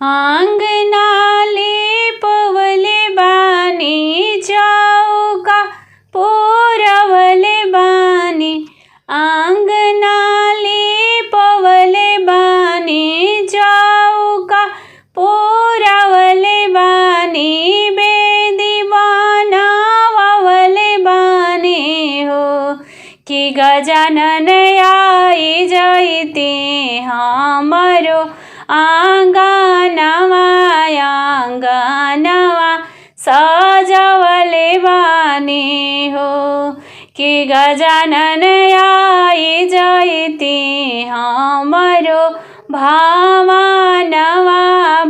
आंगनाले पवले बानी चौका पोरवले बानी। आंगनाले पवले बानी चौका पोरवले बानी। बेदी बनावले बानी हो कि गजानन आई जैते हमरो आंगनवा आंगनवा सजवले बानी हो कि गजानन आई जैते हमरो भवनवा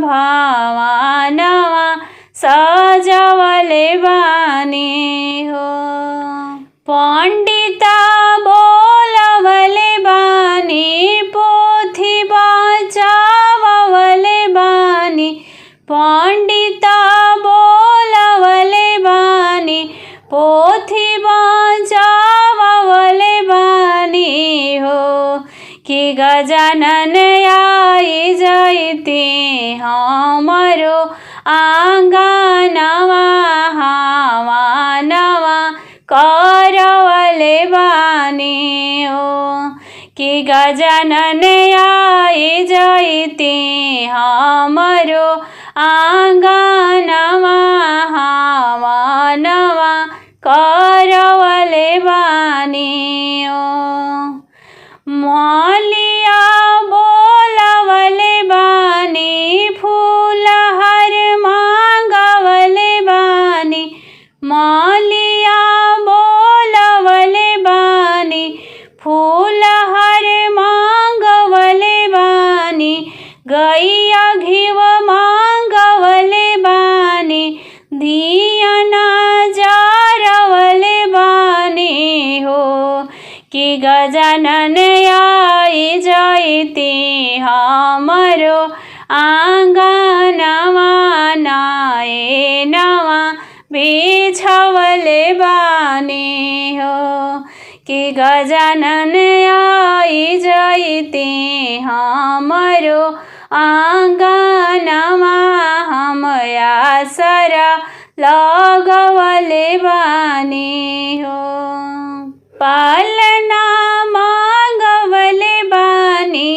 भवनवा सजवले बानी हो। पंडित बोलवले बानी पोथी बचावले बानी। पंडित बोलवले बानी पोथी बचावले बानी हो कि गजानन आई जैते हमरो आंगनवा हवनवा करवले बानी हो कि गजानन आई जैते हमरो आंगनवा हवनवा करवले बानी हो। मलिया बोलवले बानी फूलहार मांगवले बानी। मलिया बोलवले बानी फूलहार मांगवले बानी। गैया घिव मांगवले बानी दियना जारवले बानी हो कि गजानन आई जैते हमरो आंगनवा नयनवा बिछवले बानी हो कि गजानन आई जैते हमरो आंगनवा हम आसरा लगवले बानी हो। पालना मांगवले बानी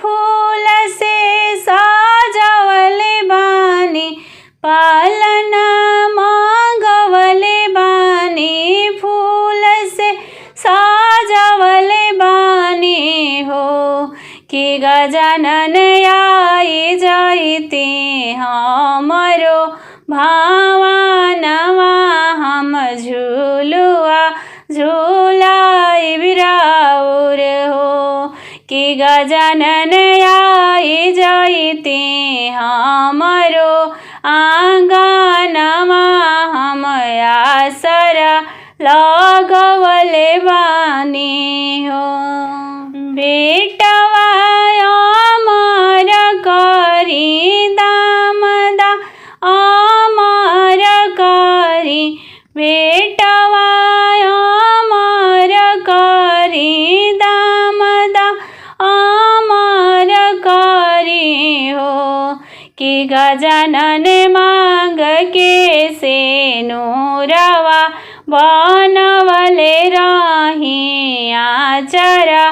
फूल से सजवले बानी। पालना मांगवले बानी फूल से सजवले बानी हो कि गजानन आई जैते हमरो भवनवा हम झुलुआ झूलाई बिराउर हो कि गजानन आई जैते हमरो आंगनवा हम आसरा लगवले बानी हो। बेटवा अमर करी दामदा अमर करी। बेटवा अमर करी दामदा अमर करी हो कि गजानन मांग के से नूरवा बनवले रही आचरा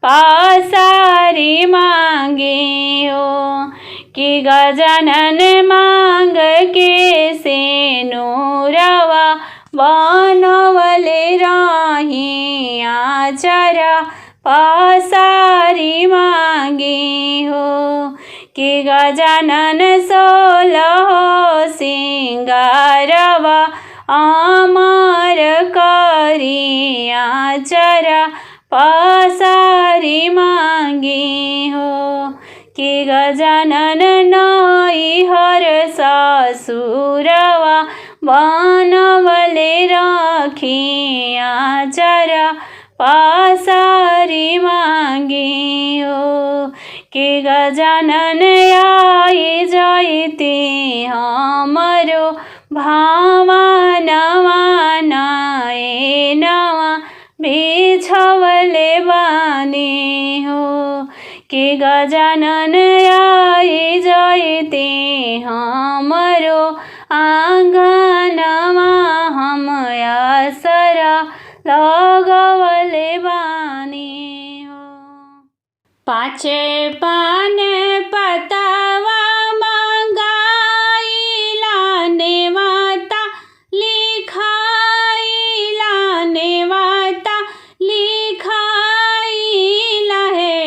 पसारी मांगी हो कि गजानन मांग के से नूरवा बनवले रही आचरा पसारी मांगी हो कि गजानन 16 सिंगारवा अमर करी आचरा पसारी मांगी हो कि गजानन नैहर ससुरवा बनवले रखी आचरा पसारी मांगी हो कि गजानन आई जैते हमरो भवनवा नयनवा बिछवले बानी हो कि गजानन आई जैते आंगनमा हम आसरा लगवले बानी हो। पाँच पान पतवा मंगाइला नेवता लिखाइला नेवता लिखाइला है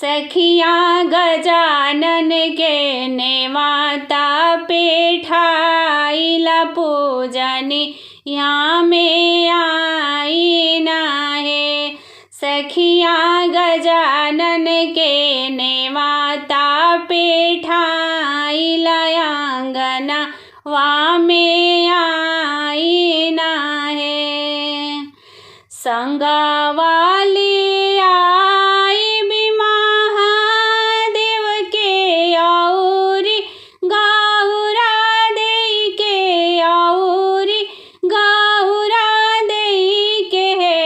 सखिया गजानन के नेवता पेठाइला पूजनी यहाँ में आईना है सखिया गजानन के नेवता पेठाइला आंगना वा में आईना है। संगवाली आई भी महादेव के औरी गौरा दे के औरी गौरा दे के है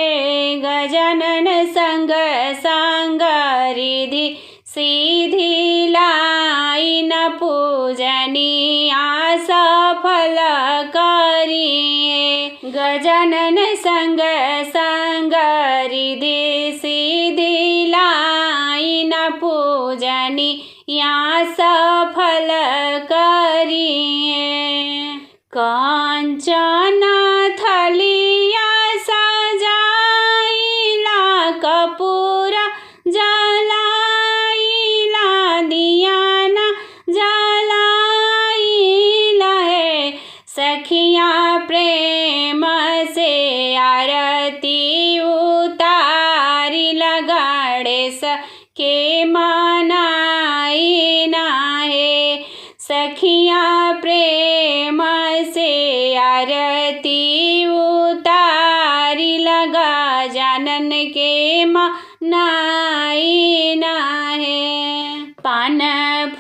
गजानन संग संग रिधि सीधी लाइन पूजनी सफल करिए गजानन संग संग रिधि सीधी लाइन पूजनी सफल करिए। कांचन थलिया सजाइला कपूर जलाइला दियाना जलाइला है सखिया प्रेम से आरती उतारिला गणेश के मनाइना है सखिया प्रेम से आरती उतारिला गजानन के मनाइना है। पान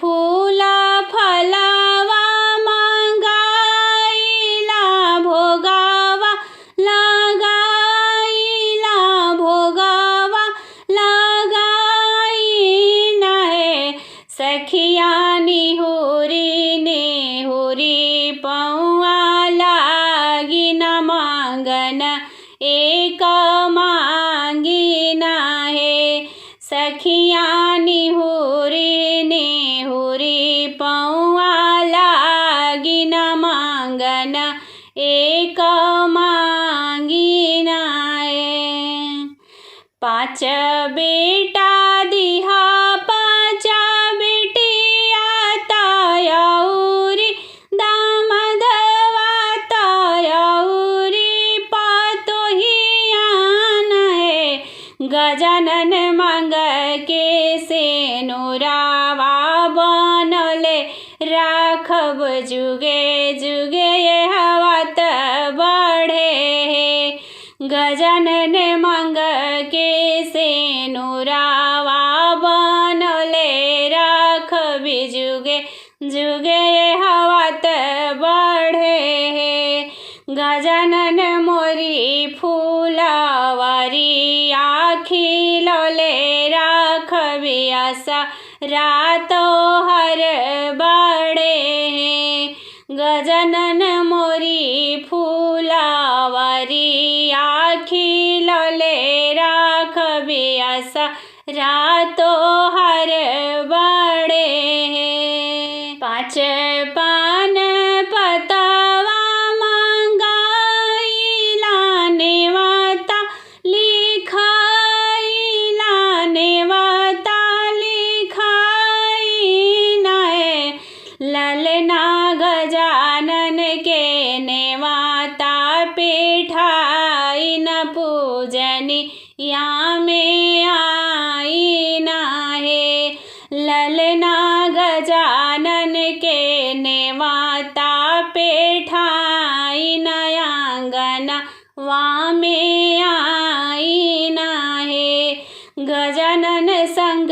फूल फलवा मंगाइला भोगावा लगाइला भोगावा लगाइना है सखिया निहुरी निहुरी पौआ लागी न मांगन एक मांगिना है सखिया निहुरी निहुरी पौआ लागी न मांगन एक मांगिना है। पाँच बेटा दिहा पाँच बेटिया तयौरी दामदवा तयौरी पतोहियान है गजानन मांग के से नूरावा बनले राखब जुगे जुगे हवात बढ़े है गजानन मांग के से नूरावा बनले राखबी जुगे जुगे हवात बढ़े है गजानन मोरी फूलवारी आखिलले राखबी आशा रातो हर बड़े है गजानन मोरी फूलवारी आखिलले राखबी आशा रातो हर बड़े है। पाँच पान पतवा मंगाइला नेवता लिखाइला नेवता लिखाइना है ललना गजानन के नेवता पेठाइन पूजनी यहाँ में आईना है ललना गजानन के नेवता पेठाइन आंगना वा में आईना है गजानन संग